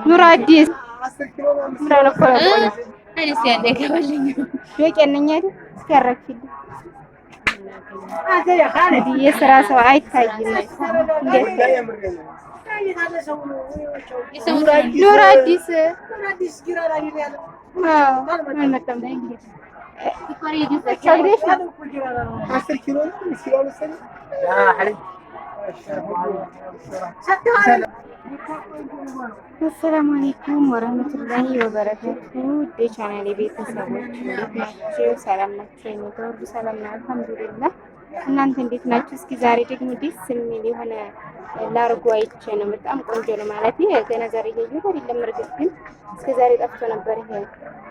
ኑሮ አዲስ ምራው እኮ ነው እኔስ ያለ ከበልኝ በቀነኛ አይደል እስኪያረክልኝ አዘ ያ ካለ የሥራ ሰው አይታይም እንዴት ኑሮ አዲስ ጊራ ላይ ያለ አልመጣም እንግዲህ ይቆሪ ይገዛች 10 ኪሎ ነው ሲላል ሰለ ያ ሐሊም አሰላሙ አለይኩም ወራህመቱላሂ ወበረካቱ የቻናሌ ቤተሰቦች እንዴት ናችሁ? ሰላም ናችሁ? እኔ ጋር ሁሉ ሰላም ነው አልሐምዱሊላህ። እናንተ እንዴት ናችሁ? እስኪ ዛሬ ደግሞ ደስ የሚል የሆነ ላርጎ አይቼ ነው። በጣም ቆንጆ ነው ማለት ገና ዛሬ እያየሁት አይደለም። እርግጥ ግን እስከ ዛሬ ጠፍቶ ነበር ይሄ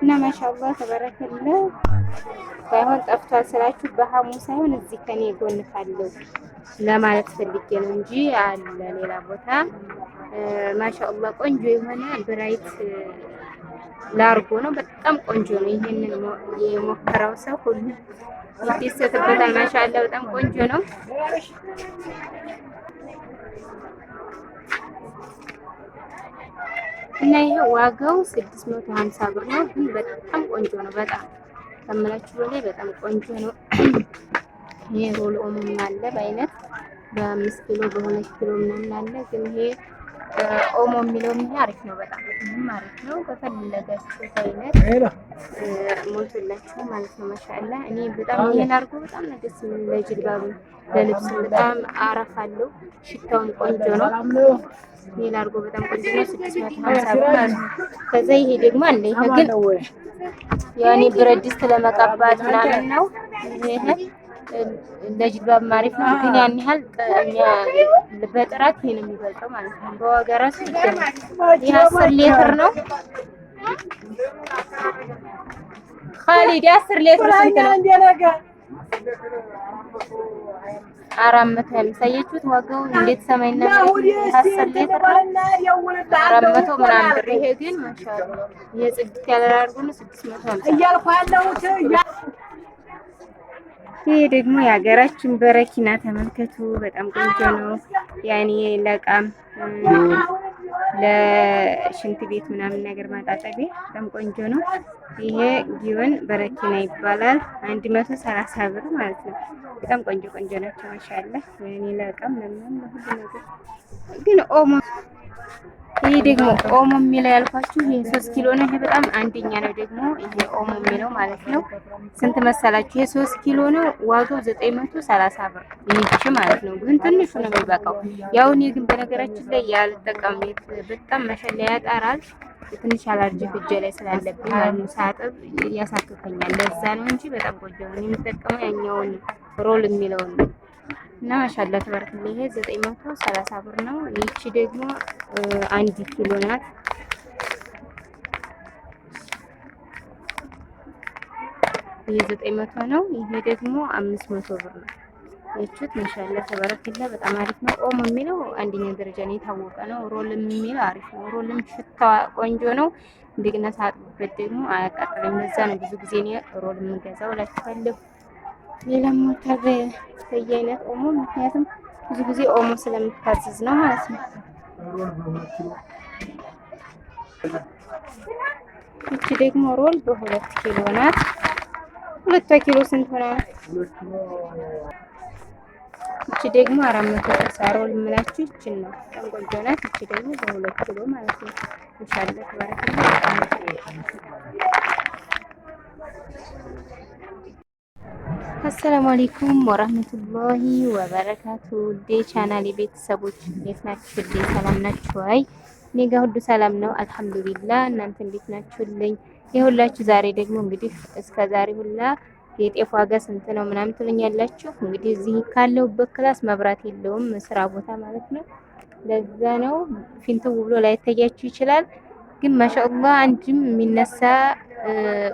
እና ማሻአላህ ተበረከለ ባይሆን ጠፍቷል ስላችሁ በሐሙ ሳይሆን እዚህ ከኔ ጎን ካለው ለማለት ፈልጌ ነው እንጂ አለ ሌላ ቦታ ማሻአላህ ቆንጆ የሆነ ብራይት ላርጎ ነው። በጣም ቆንጆ ነው። ይሄንን የሞከረው ሰው ሁሉ ይደሰትበታል። ማሻአላህ በጣም ቆንጆ ነው። እና ይሄ ዋጋው 650 ብር ነው። ግን በጣም ቆንጆ ነው። በጣም ከምላችሁ በላይ በጣም ቆንጆ ነው። ይሄ ሮል ኦሞም አለ በአይነት በ5 ኪሎ በ2 ኪሎ ምናምን አለ። ግን ይሄ ኦሞ የሚለው ምን አሪፍ ነው። በጣም ምንም አሪፍ ነው። በፈለጋችሁ አይነት ሞልቶላችሁ ማለት ነው። ማሻአላህ እኔ በጣም ይሄን አርጎ በጣም ነው ደስ የሚል ለጅልባቡ ለልብስ በጣም አረፋለሁ። ሽታውም ቆንጆ ነው። ይሄን አርጎ በጣም ቆንጆ ነው። 650 ብር ማለት ነው። ከዛ ይሄ ደግሞ አለ። ይሄ ግን ያኔ ብረት ድስት ለመቀባት ምናምን ነው። ይሄ ለጅልባብ ማሪፍ ነው። ግን ያን ያህል በጥራት ይሄን የሚበልጠው ማለት ነው። በዋጋ ራሱ ይሄ 10 ሊትር ነው። ኻሊድ 10 ሊትር ስንት ነው? 400 ያሳያችሁት ዋጋው እንዴት ሰማይና 10 ሊትር 400 ምናምን ብር። ይሄ ግን ማሻአላህ የጽድት ያለ አድርጎ ነው 650 እያልኩ ያለሁት። ይሄ ደግሞ የሀገራችን በረኪና ተመልከቱ። በጣም ቆንጆ ነው። ያኔ ለቃም ለሽንት ቤት ምናምን ነገር ማጣጠቢያ በጣም ቆንጆ ነው። ይሄ ጊዮን በረኪና ይባላል። 130 ብር ማለት ነው። በጣም ቆንጆ ቆንጆ ናቸው ማሻአላህ። ያኔ ለቃም ለምን ሁሉ ነገር ግን ኦሞ ይሄ ደግሞ ኦሞ የሚለው ያልኳችሁ ይሄ 3 ኪሎ ነው። ይሄ በጣም አንደኛ ነው። ደግሞ ይሄ ኦሞ የሚለው ማለት ነው። ስንት መሰላችሁ? ይሄ 3 ኪሎ ነው። ዋጋው 930 ብር ይሄ ማለት ነው። ግን ትንሹ ነው የሚበቃው። ያው እኔ ግን በነገራችን ላይ ያልጠቀም በጣም መሸለ ያጣራል። ትንሽ አላርጂክ እጄ ላይ ስላለብኝ ማለት ነው። ሳጥብ ያሳክከኛል። ለዛ ነው እንጂ በጣም ቆንጆ ነው። የምጠቀመው ያኛውን ሮል የሚለውን ነው። እና ማሻአላህ ተባረከለ። ይሄ 930 ብር ነው። ይቺ ደግሞ 1 ኪሎ ናት። ይሄ 900 ነው። ይሄ ደግሞ 500 ብር ነው። ይቺት ማሻአላህ ተባረከለ በጣም አሪፍ ነው። ኦሞ የሚለው አንደኛ ደረጃ ነው፣ የታወቀ ነው። ሮል የሚለው አሪፍ ነው። ሮልም ሽታው ቆንጆ ነው። እንደገና ሳጥበት ደግሞ አያቃጥልም። ለዛ ነው ብዙ ጊዜ ነው ሮል የምገዛው እላችኋለሁ። ሌላ ሞተር በየአይነት ኦሞ ምክንያቱም ብዙ ጊዜ ኦሞ ስለምታዝዝ ነው ማለት ነው። እቺ ደግሞ ሮል በ2 ኪሎ ናት። 2 ኪሎ ስንት ሆነ? እቺ ደግሞ 400 ሮል የምላችሁ እቺን ነው። በጣም ቆንጆ ናት። እቺ ደግሞ በ2 ኪሎ ማለት ነው። ኢንሻአላህ ተባረከ። አሰላሙ አለይኩም ወራህመቱላሂ ወበረካቱ። ቻናሌ ቤተሰቦች እንዴት ናችሁ? ሰላም ናችሁ? አይ እኔ ጋር ሁሉ ሰላም ነው አልሐምዱሊላህ። እናንተ እንዴት ናችሁልኝ? የሁላችሁ ዛሬ ደግሞ እንግዲህ እስከ ዛሬ ሁላ የጤፍ ዋጋ ስንት ነው ምናምን ትሉኛላችሁ። እንግዲህ እዚህ ካለሁበት ክላስ መብራት የለውም ስራ ቦታ ማለት ነው። ለዛ ነው ፊንቱ ብሎ ላይ ታያችሁ ይችላል። ግን ማሻአላህ አንድም የሚነሳ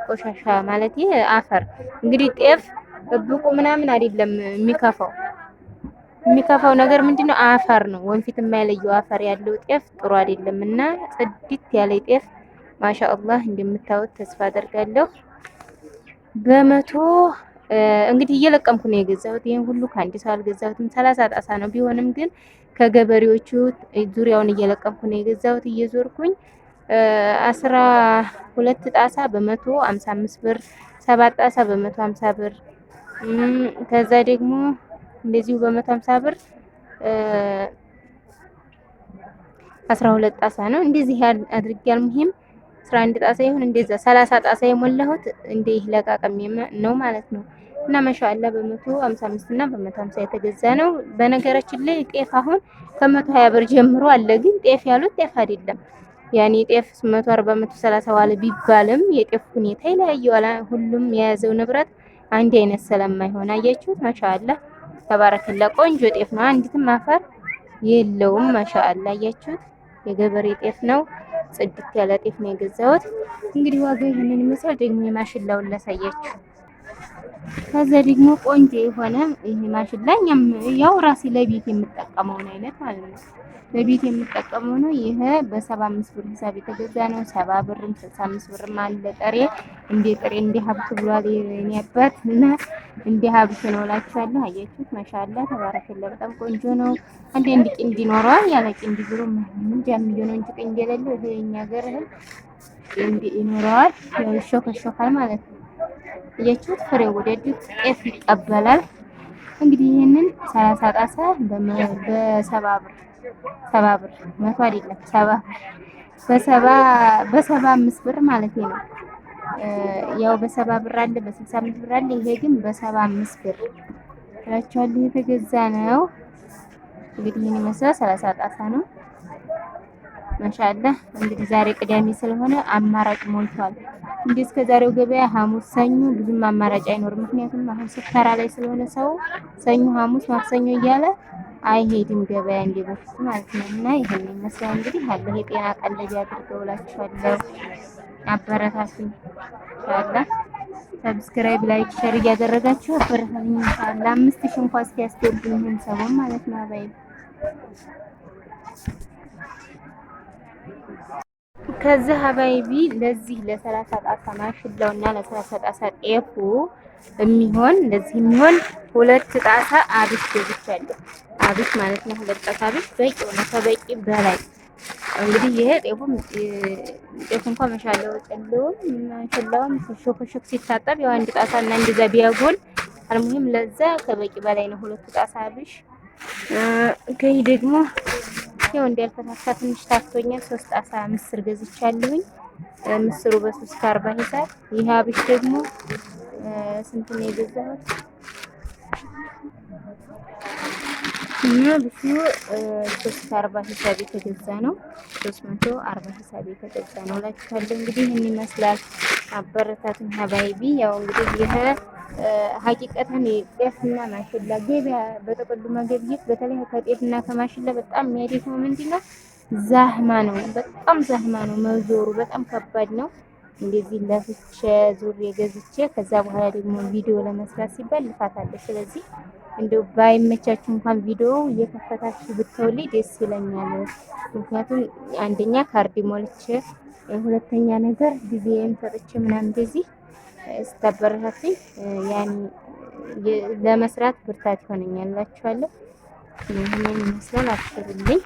ቆሻሻ ማለት አፈር እንግዲህ ጤፍ ብቁ ምናምን አይደለም የሚከፋው ነገር ምንድነው? አፈር ነው። ወንፊት የማይለየው አፈር ያለው ጤፍ ጥሩ አይደለምና ጽድት ያለ ጤፍ ማሻአላህ እንደምታዩት ተስፋ አደርጋለሁ። በመቶ እንግዲህ እየለቀምኩ ነው የገዛሁት። ይሄን ሁሉ ከአንድ ሰው አልገዛሁትም። 30 ጣሳ ነው። ቢሆንም ግን ከገበሬዎቹ ዙሪያውን እየለቀምኩ ነው የገዛሁት እየዞርኩኝ 12 ጣሳ በ155 ብር፣ 7 ጣሳ በ150 ብር፣ ከዛ ደግሞ እንደዚሁ በ150 ብር 12 ጣሳ ነው። እንደዚህ አድርጌያል። ሙሂም 11 ጣሳ ይሁን እንደዛ 30 ጣሳ የሞላሁት እንደ ለቃቀም ነው ማለት ነው። እና ማሻአላ በ155 እና በ150 የተገዛ ነው። በነገራችን ላይ ጤፍ አሁን ከ120 ብር ጀምሮ አለ። ግን ጤፍ ያሉት ጤፍ አይደለም። ያኔ ጤፍ 140 130 ዋለ ቢባልም የጤፍ ሁኔታ ይለያየዋል። ሁሉም የያዘው ንብረት አንድ አይነት ስለማይሆን አያችሁት። ማሻአላ ተባረከላ ቆንጆ ጤፍ ነው። አንዲትም አፈር የለውም። ማሻአላ አያችሁት። የገበሬ ጤፍ ነው። ጽድት ያለ ጤፍ ነው የገዛሁት። እንግዲህ ዋጋ ይሄንን ይመስላል። ደግሞ የማሽላውን ላሳያችሁ። ከዛ ደግሞ ቆንጆ የሆነ ይሄ ማሽላ እኛም ያው ራሴ ለቤት የምጠቀመውን አይነት ማለት ነው። ለቤት የምጠቀመው ነው። ይሄ በ75 ብር ሂሳብ የተገዛ ነው። 70 ብርም 65 ብርም አለ። ጥሬ እንደ ሀብት ብሏል የኔ አባት እና እንደ ሀብት ነው እላችኋለሁ። አያችሁት ማሻአላ ተባረከላ በጣም ቆንጆ ነው። አንድ ቅንድ ይኖረዋል። ያለ ቅንድ ብሎ ምን ጃም ነው እንጂ ቅንድ የሌለው ይሄ የኛ ሀገር እህል ቅንድ ይኖረዋል። ያው ይሾከሾካል ማለት ነው። አያችሁት ፍሬው ወደ ጤፍ ይቀበላል። እንግዲህ ይሄንን 30 ጣሳ በ70 ብር 70 ብር 100 አይደለም 70 በ75 ብር ማለት ነው። ያው በ70 ብር አለ በ65 ብር አለ። ይሄ ግን በ75 ብር እላችኋለሁ የተገዛ ነው። እንግዲህ ይሄን ይመስላል 30 ጣሳ ነው። ማሻአላ እንግዲህ ዛሬ ቅዳሜ ስለሆነ አማራጭ ሞልቷል። እንዴ እስከ ዛሬው ገበያ ሐሙስ፣ ሰኞ ብዙም አማራጭ አይኖርም። ምክንያቱም አሁን ስፈራ ላይ ስለሆነ ሰው ሰኞ፣ ሐሙስ፣ ማክሰኞ እያለ አይሄድም ገበያ እንደ በፊት ማለት ነው። እና ይሄን ይመስላል እንግዲህ አላህ የጤና ቀለብ ያድርገው እላችኋለሁ። አበረታቱኝ ኢንሻአላህ። ሰብስክራይብ፣ ላይክ፣ ሼር እያደረጋችሁ አበረታቱኝ ኢንሻአላህ። 5000 እንኳን እስኪያስገቡኝ ይሄን ሰሞን ማለት ነው አባይ ከዛ ሀባይቢ ለዚህ ለ30 ጣሳ ማሽላውና ለ30 ጣሳ ጤፉ የሚሆን እንደዚህ የሚሆን 2 ጣሳ አብሽ ገዝቻለሁ። አብሽ ማለት ነው 2 ጣሳ አብሽ በቂ ነው፣ ከበቂ በላይ እንግዲህ ይሄ ጤፉ እንኳን ማሻአላው ጨለውም ማሻአላውም ሾክ ሲታጠብ ያው 1 ጣሳ እና እንደዛ ቢያጎል አልሙሂም ለዛ ከበቂ በላይ ነው 2 ጣሳ አብሽ። ከይ ደግሞ ያው እንዲያልፈታታ ትንሽ ታክቶኛል። 3 ጣሳ ምስር ገዝቻለሁኝ። ምስሩ በ340 ሂሳብ። ይሄ አብሽ ደግሞ ስንት ነው የገዛሁት? እና ብሱ 340 ሂሳብ የተገዛ ነው። 340 ሂሳብ የተገዛ ነው እላችኋለሁ። እንግዲህ ይሄን ይመስላል። አበረታቱን ሀባይቢ። ያው እንግዲህ ይሄ ሀቂቀተን ጤፍና ማሽላ ገበያ በጥቅሉ መገብየት በተለይ ከጤፍና ከማሽላ በጣም የሚያደክመው ምንድነው? ዛህማ ነው። በጣም ዛህማ ነው። መዞሩ በጣም ከባድ ነው። እንደዚህ ለፍቼ ዙሬ ገዝቼ ከዛ በኋላ ደግሞ ቪዲዮ ለመስራት ሲባል ልፋት አለ። ስለዚህ እንደው ባይመቻችሁ እንኳን ቪዲዮ እየከፈታችሁ ብትውልኝ ደስ ይለኛል። ምክንያቱም አንደኛ ካርድ ሞልቼ፣ ሁለተኛ ነገር ጊዜም ሰጥቼ ምናምን እንደዚህ ስታበረታቱኝ ያን ለመስራት ብርታት ይሆነኛል እላችኋለሁ። ይሄንን ይመስላል። አብሽሩልኝ።